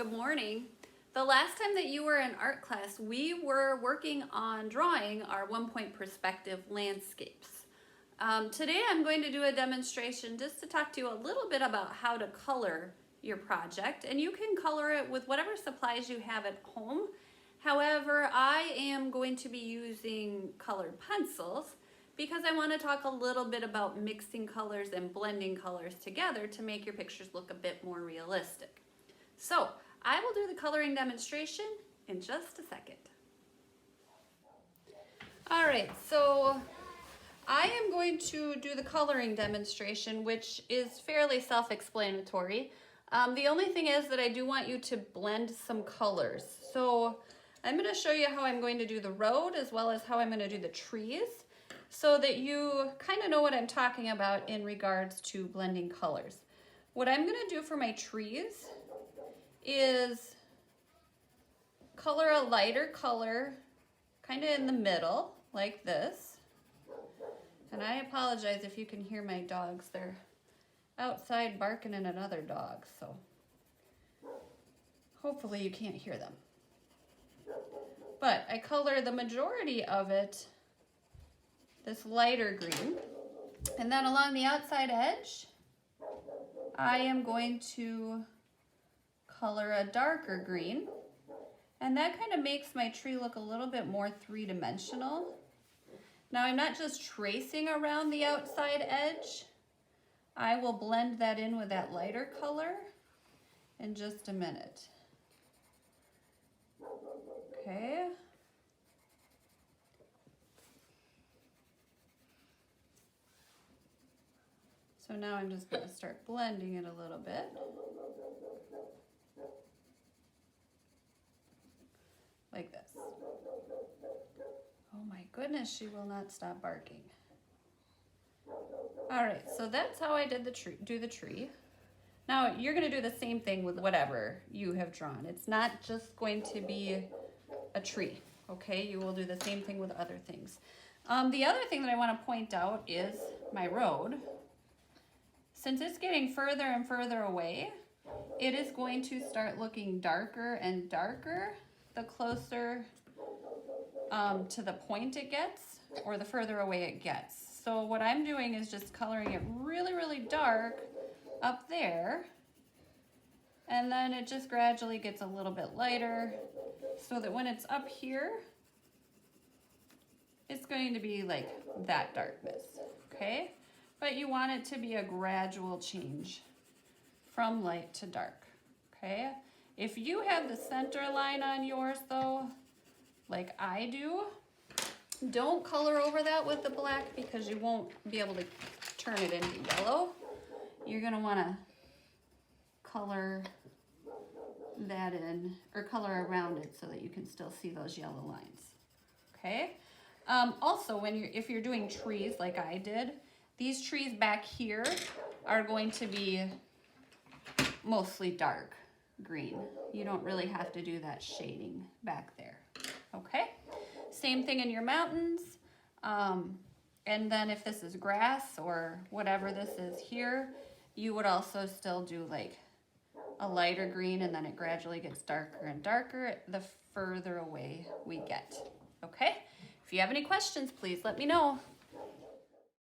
Good morning. The last time that you were in art class, we were working on drawing our 1-point perspective landscapes. Today I'm going to do a demonstration just to talk to you a little bit about how to color your project, and you can color it with whatever supplies you have at home. However, I am going to be using colored pencils because I want to talk a little bit about mixing colors and blending colors together to make your pictures look a bit more realistic. So I will do the coloring demonstration in just a second. All right, so I am going to do the coloring demonstration, which is fairly self-explanatory. The only thing is that I do want you to blend some colors. So I'm going to show you how I'm going to do the road as well as how I'm going to do the trees so that you kind of know what I'm talking about in regards to blending colors. What I'm going to do for my trees is color a lighter color kind of in the middle like this. And I apologize if you can hear my dogs. They're outside barking at another dog, so hopefully you can't hear them. But I color the majority of it this lighter green. And then along the outside edge, I am going to color a darker green. And that kind of makes my tree look a little bit more three-dimensional. Now I'm not just tracing around the outside edge. I will blend that in with that lighter color in just a minute. Okay. So now I'm just going to start blending it a little bit. Like this. Oh my goodness, she will not stop barking. All right, so that's how I did do the tree. Now you're going to do the same thing with whatever you have drawn. It's not just going to be a tree, okay? You will do the same thing with other things. The other thing that I want to point out is my road. Since it's getting further and further away, it is going to start looking darker and darker the closer to the point it gets or the further away it gets. So what I'm doing is just coloring it really, really dark up there, and then it just gradually gets a little bit lighter so that when it's up here, it's going to be like that darkness, okay? But you want it to be a gradual change from light to dark, okay? If you have the center line on yours though, like I do, don't color over that with the black because you won't be able to turn it into yellow. You're gonna wanna color that in, or color around it so that you can still see those yellow lines, okay? Also, if you're doing trees like I did, these trees back here are going to be mostly dark green. You don't really have to do that shading back there, okay? Same thing in your mountains. And then if this is grass or whatever this is here, you would also still do like a lighter green, and then it gradually gets darker and darker the further away we get, okay? If you have any questions, please let me know.